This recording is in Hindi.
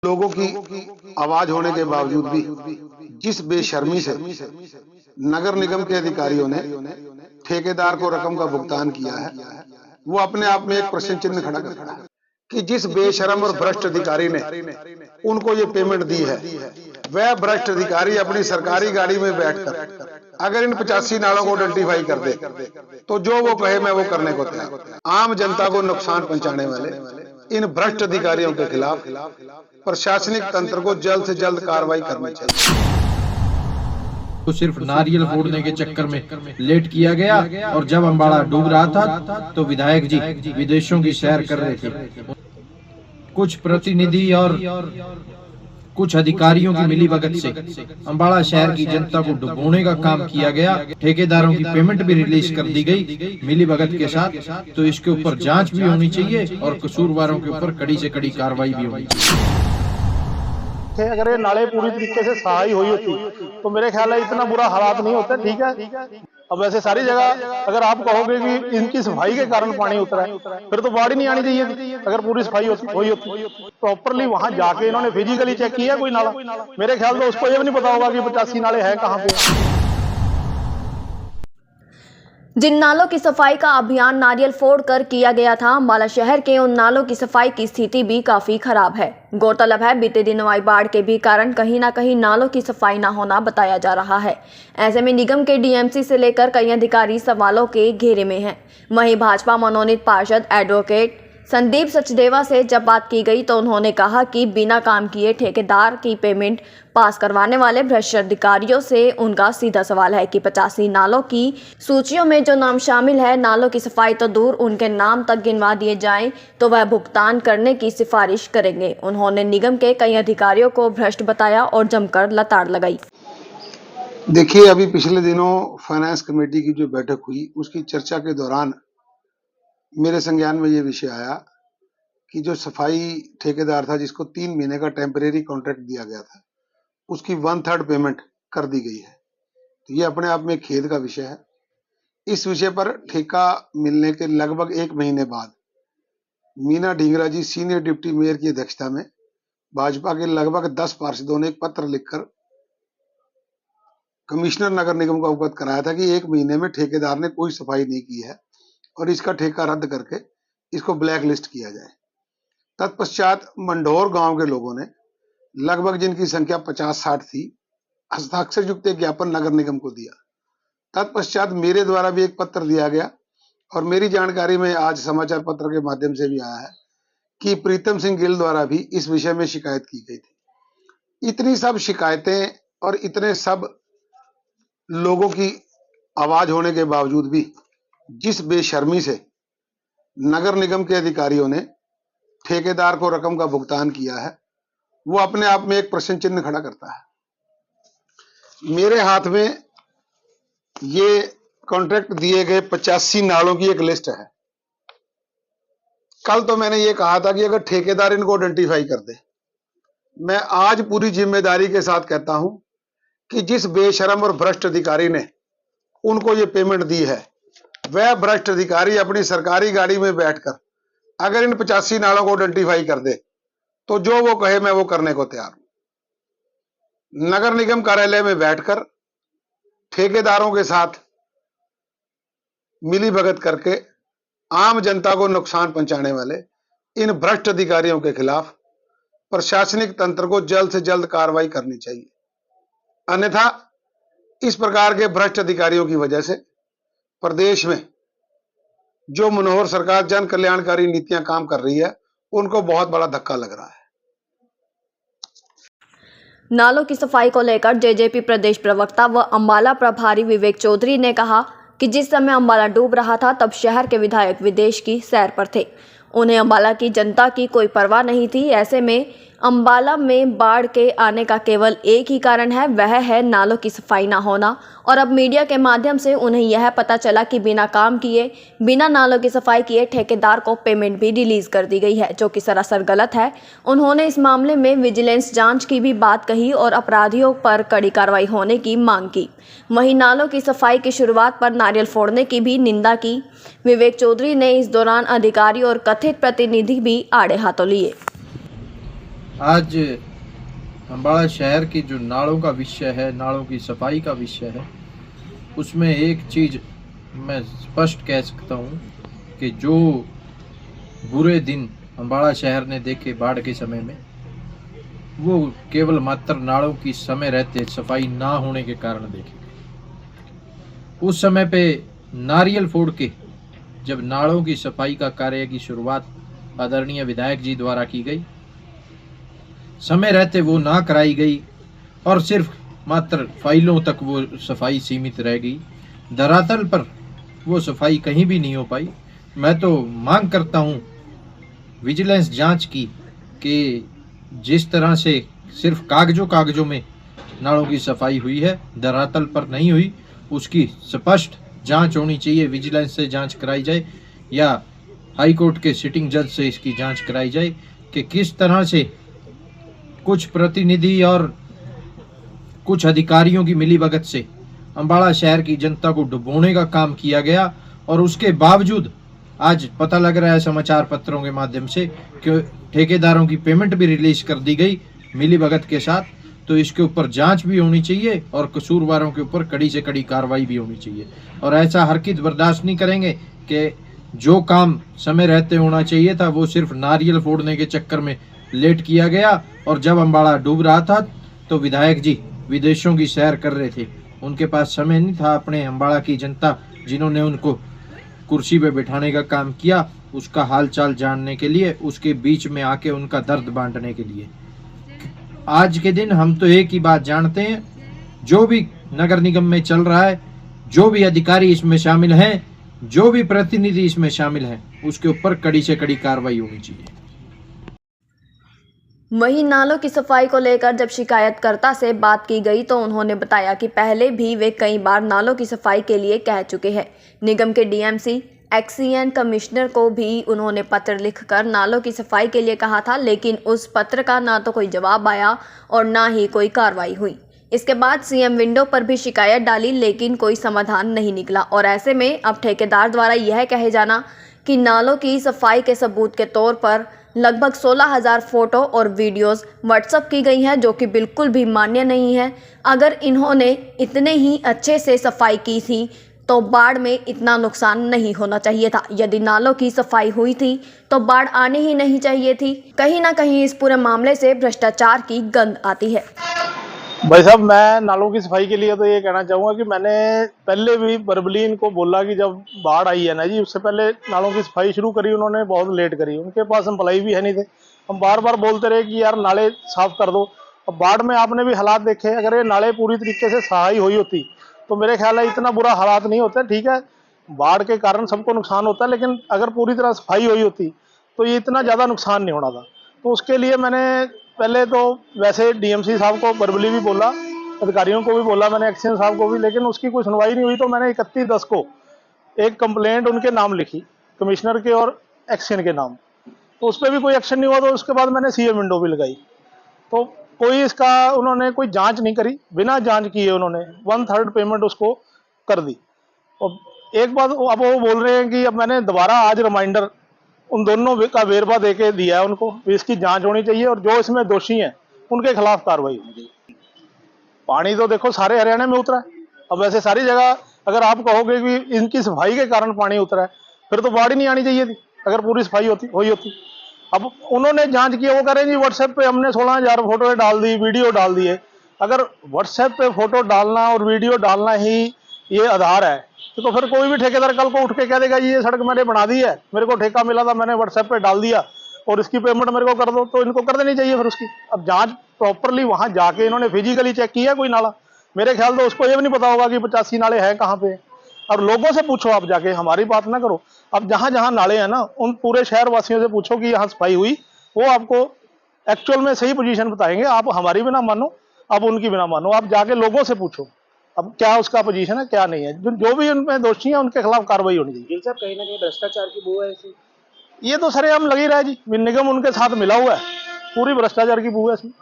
लोगों की आवाज होने के बावजूद भी जिस बेशर्मी से नगर निगम के अधिकारियों ने ठेकेदार को रकम का भुगतान किया है, वो अपने आप में एक प्रश्न चिन्ह खड़ा करता है कि जिस बेशरम और भ्रष्ट अधिकारी ने उनको ये पेमेंट दी है, वह भ्रष्ट अधिकारी अपनी सरकारी गाड़ी में बैठकर अगर इन 85 नालों को आइडेंटिफाई कर दे तो जो वो कहे मैं वो करने को तैयार। आम जनता को नुकसान पहुंचाने वाले इन भ्रष्ट अधिकारियों के खिलाफ प्रशासनिक तंत्र को जल्द से जल्द कार्रवाई करनी चाहिए। तो सिर्फ नारियल फोड़ने के चक्कर में लेट किया गया और जब अम्बाड़ा डूब रहा था तो विधायक जी विदेशों की सैर कर रहे थे। कुछ प्रतिनिधि और कुछ अधिकारियों की मिलीभगत से अम्बाड़ा शहर की जनता को डुबोने का काम किया गया। ठेकेदारों की पेमेंट भी रिलीज कर दी गई मिलीभगत के साथ। तो इसके ऊपर जांच भी होनी चाहिए और कसूरवारों के ऊपर कड़ी से कड़ी कार्रवाई भी होनी चाहिए। अगर ये नाले पूरी तरीके से सफाई हुई होती तो मेरे ख्याल है इतना बुरा हालात नहीं होता। ठीक है, अब वैसे सारी जगह अगर आप कहोगे कि इनकी सफाई के कारण पानी उतरा है, फिर तो बाढ़ ही नहीं आनी चाहिए थी। अगर पूरी सफाई हुई होती प्रॉपरली वहां जाके इन्होंने फिजिकली चेक किया कोई नाला, मेरे ख्याल तो उसको ये भी नहीं पता होगा कि 85 नाले हैं कहाँ पे। जिन नालों की सफाई का अभियान नारियल फोड़ कर किया गया था, अम्बाला शहर के उन नालों की सफाई की स्थिति भी काफी खराब है। गौरतलब है बीते दिनों आई बाढ़ के भी कारण कहीं ना कहीं नालों की सफाई ना होना बताया जा रहा है। ऐसे में निगम के डीएमसी से लेकर कई अधिकारी सवालों के घेरे में हैं। वहीं भाजपा मनोनीत पार्षद एडवोकेट संदीप सचदेवा से जब बात की गई तो उन्होंने कहा कि बिना काम किए ठेकेदार की पेमेंट पास करवाने वाले भ्रष्ट अधिकारियों से उनका सीधा सवाल है कि 85 नालों की सूचियों में जो नाम शामिल है, नालों की सफाई तो दूर उनके नाम तक गिनवा दिए जाएं तो वह भुगतान करने की सिफारिश करेंगे। उन्होंने निगम के कई अधिकारियों को भ्रष्ट बताया और जमकर लताड़ लगाई। देखिए, अभी पिछले दिनों फाइनेंस कमेटी की जो बैठक हुई उसकी चर्चा के दौरान मेरे संज्ञान में ये विषय आया कि जो सफाई ठेकेदार था जिसको 3 महीने का टेम्परेरी कॉन्ट्रैक्ट दिया गया था, उसकी 1/3 पेमेंट कर दी गई है। तो ये अपने आप में खेद का विषय है। इस विषय पर ठेका मिलने के लगभग 1 महीने बाद मीना ढींगरा जी सीनियर डिप्टी मेयर की अध्यक्षता में भाजपा के लगभग 10 पार्षदों ने एक पत्र लिखकर कमिश्नर नगर निगम को अवगत कराया था कि 1 महीने में ठेकेदार ने कोई सफाई नहीं की है और इसका ठेका रद्द करके इसको ब्लैक लिस्ट किया जाए। तत्पश्चात मंडोर गांव के लोगों ने, लगभग जिनकी संख्या 50-60 थी, हस्ताक्षर युक्त एक ज्ञापन नगर निगम को दिया। तत्पश्चात मेरे द्वारा भी एक पत्र दिया गया और मेरी जानकारी में आज समाचार पत्र के माध्यम से भी आया है कि प्रीतम सिंह गिल द्वारा भी इस विषय में शिकायत की गई थी। इतनी सब शिकायतें और इतने सब लोगों की आवाज होने के बावजूद भी जिस बेशर्मी से नगर निगम के अधिकारियों ने ठेकेदार को रकम का भुगतान किया है, वो अपने आप में एक प्रश्न चिन्ह खड़ा करता है। मेरे हाथ में ये कॉन्ट्रैक्ट दिए गए 85 नालों की एक लिस्ट है। कल तो मैंने ये कहा था कि अगर ठेकेदार इनको आइडेंटिफाई कर दे, मैं आज पूरी जिम्मेदारी के साथ कहता हूं कि जिस बेशरम और भ्रष्ट अधिकारी ने उनको ये पेमेंट दी है, वह भ्रष्ट अधिकारी अपनी सरकारी गाड़ी में बैठकर अगर इन 85 नालों को आइडेंटिफाई कर दे तो जो वो कहे मैं वो करने को तैयार हूं। नगर निगम कार्यालय में बैठकर ठेकेदारों के साथ मिलीभगत करके आम जनता को नुकसान पहुंचाने वाले इन भ्रष्ट अधिकारियों के खिलाफ प्रशासनिक तंत्र को जल्द से जल्द कार्रवाई करनी चाहिए। अन्यथा इस प्रकार के भ्रष्ट अधिकारियों की वजह से प्रदेश में जो मनोहर सरकार जन कल्याणकारी नीतियां काम कर रही है, उनको बहुत बड़ा धक्का लग रहा है। नालों की सफाई को लेकर जेजेपी प्रदेश प्रवक्ता व अम्बाला प्रभारी विवेक चौधरी ने कहा कि जिस समय अम्बाला डूब रहा था तब शहर के विधायक विदेश की सैर पर थे। उन्हें अम्बाला की जनता की कोई परवाह नहीं थी। ऐसे में अम्बाला में बाढ़ के आने का केवल एक ही कारण है, वह है नालों की सफाई ना होना। और अब मीडिया के माध्यम से उन्हें यह पता चला कि बिना काम किए, बिना नालों की सफाई किए ठेकेदार को पेमेंट भी रिलीज कर दी गई है, जो कि सरासर गलत है। उन्होंने इस मामले में विजिलेंस जांच की भी बात कही और अपराधियों पर कड़ी कार्रवाई होने की मांग की। वहीं नालों की सफाई की शुरुआत पर नारियल फोड़ने की भी निंदा की। विवेक चौधरी ने इस दौरान अधिकारी और कथित प्रतिनिधि भी आड़े हाथों लिए। आज अम्बाड़ा शहर की जो नालों का विषय है, नालों की सफाई का विषय है, उसमें एक चीज़ मैं स्पष्ट कह सकता हूँ कि जो बुरे दिन अम्बाड़ा शहर ने देखे बाढ़ के समय में, वो केवल मात्र नालों की समय रहते सफाई ना होने के कारण देखे गए। उस समय पे नारियल फोड़ के जब नालों की सफाई का कार्य की शुरुआत आदरणीय विधायक जी द्वारा की गई, समय रहते वो ना कराई गई और सिर्फ मात्र फाइलों तक वो सफाई सीमित रह गई। धरातल पर वो सफाई कहीं भी नहीं हो पाई। मैं तो मांग करता हूँ विजिलेंस जांच की कि जिस तरह से सिर्फ कागजों में नालों की सफाई हुई है, धरातल पर नहीं हुई, उसकी स्पष्ट जांच होनी चाहिए। विजिलेंस से जांच कराई जाए या हाई कोर्ट के सिटिंग जज से इसकी जांच कराई जाए कि किस तरह से कुछ प्रतिनिधि और कुछ अधिकारियों की मिलीभगत से अम्बाड़ा शहर की जनता को डुबोने का काम किया गया। और उसके बावजूद आज पता लग रहा है समाचार पत्रों के माध्यम से कि ठेकेदारों की पेमेंट भी रिलीज कर दी गई मिलीभगत के साथ। तो इसके ऊपर जांच भी होनी चाहिए और कसूरवारों के ऊपर कड़ी से कड़ी कार्रवाई भी होनी चाहिए। और ऐसा हरगिज़ बर्दाश्त नहीं करेंगे कि जो काम समय रहते होना चाहिए था वो सिर्फ नारियल फोड़ने के चक्कर में लेट किया गया। और जब अम्बाड़ा डूब रहा था तो विधायक जी विदेशों की सैर कर रहे थे, उनके पास समय नहीं था अपने अम्बाड़ा की जनता जिन्होंने उनको कुर्सी पे बिठाने का काम किया उसका हालचाल जानने के लिए, उसके बीच में आके उनका दर्द बांटने के लिए। आज के दिन हम तो एक ही बात जानते हैं, जो भी नगर निगम में चल रहा है, जो भी अधिकारी इसमें शामिल हैं, जो भी प्रतिनिधि इसमें शामिल हैं, उसके ऊपर कड़ी से कड़ी कार्रवाई होनी चाहिए। वहीं नालों की सफाई को लेकर जब शिकायतकर्ता से बात की गई तो उन्होंने बताया कि पहले भी वे कई बार नालों की सफाई के लिए कह चुके हैं। निगम के डीएमसी एक्सीएन कमिश्नर को भी उन्होंने पत्र लिखकर नालों की सफाई के लिए कहा था, लेकिन उस पत्र का ना तो कोई जवाब आया और ना ही कोई कार्रवाई हुई। इसके बाद सीएम विंडो पर भी शिकायत डाली, लेकिन कोई समाधान नहीं निकला। और ऐसे में अब ठेकेदार द्वारा यह कहे जाना कि नालों की सफाई के सबूत के तौर पर लगभग 16,000 फोटो और वीडियोस व्हाट्सएप की गई हैं, जो कि बिल्कुल भी मान्य नहीं है। अगर इन्होंने इतने ही अच्छे से सफाई की थी तो बाढ़ में इतना नुकसान नहीं होना चाहिए था। यदि नालों की सफाई हुई थी तो बाढ़ आने ही नहीं चाहिए थी। कहीं ना कहीं इस पूरे मामले से भ्रष्टाचार की गंध आती है। भाई साहब, मैं नालों की सफाई के लिए तो ये कहना चाहूँगा कि मैंने पहले भी वर्बली इनको बोला कि जब बाढ़ आई है ना जी, उससे पहले नालों की सफाई शुरू करी, उन्होंने बहुत लेट करी। उनके पास एम्प्लॉई भी है नहीं थे। हम बार बार बोलते रहे कि यार नाले साफ कर दो। अब बाढ़ में आपने भी हालात देखे, अगर ये नाले पूरी तरीके से सफाई हुई होती तो मेरे ख्याल है इतना बुरा हालात नहीं होता। ठीक है, बाढ़ के कारण सबको नुकसान होता है, लेकिन अगर पूरी तरह सफाई हुई होती तो ये इतना ज़्यादा नुकसान नहीं होना था। तो उसके लिए मैंने पहले तो वैसे डीएमसी साहब को वर्बली भी बोला, अधिकारियों को भी बोला मैंने, एक्सीएन साहब को भी, लेकिन उसकी कोई सुनवाई नहीं हुई। तो मैंने 31/10 को एक कंप्लेंट उनके नाम लिखी, कमिश्नर के और एक्सीएन के नाम। तो उस पर भी कोई एक्शन नहीं हुआ। तो उसके बाद मैंने सीएम विंडो भी लगाई, तो कोई इसका उन्होंने कोई जांच नहीं करी। बिना जांच किए उन्होंने 1/3 पेमेंट उसको कर दी। और एक बात अब वो बोल रहे हैं कि अब मैंने दोबारा आज रिमाइंडर उन दोनों का वेरवा देके दिया है उनको, इसकी जांच होनी चाहिए और जो इसमें दोषी हैं उनके खिलाफ कार्रवाई होनी चाहिए। पानी तो देखो सारे हरियाणा में उतरा है। अब वैसे सारी जगह अगर आप कहोगे कि इनकी सफाई के कारण पानी उतरा है, फिर तो बाढ़ ही नहीं आनी चाहिए थी अगर पूरी सफाई हुई होती। अब उन्होंने जांच की, वो कह रहे हैं जी व्हाट्सएप पे हमने 16,000 फोटो डाल दी, वीडियो डाल दिए। अगर व्हाट्सएप पे फोटो डालना और वीडियो डालना ही ये आधार है तो फिर कोई भी ठेकेदार कल को उठ के कह देगा जी ये सड़क मैंने बना दी है, मेरे को ठेका मिला था, मैंने व्हाट्सएप पे डाल दिया और इसकी पेमेंट मेरे को कर दो, तो इनको कर देनी चाहिए फिर उसकी। अब जांच प्रॉपरली वहां जाके इन्होंने फिजिकली चेक किया कोई नाला, मेरे ख्याल तो उसको ये भी नहीं पता होगा कि 85 नाले हैं कहाँ पे। और लोगों से पूछो आप जाके, हमारी बात ना करो। अब जहां जहां नाले हैं ना, उन पूरे शहर वासियों से पूछो कि यहाँ सफाई हुई, वो आपको एक्चुअल में सही पोजीशन बताएंगे। आप हमारी भी ना मानो, आप उनकी भी ना मानो, आप जाके लोगों से पूछो अब क्या उसका पोजीशन है क्या नहीं है। जो भी उनमें दोषी है उनके खिलाफ कार्रवाई होनी चाहिए। साहब, कहीं ना कहीं भ्रष्टाचार की बू है ऐसी। ये तो सरेआम लग ही रहा है जी, निगम उनके साथ मिला हुआ है, पूरी भ्रष्टाचार की बू है इसमें।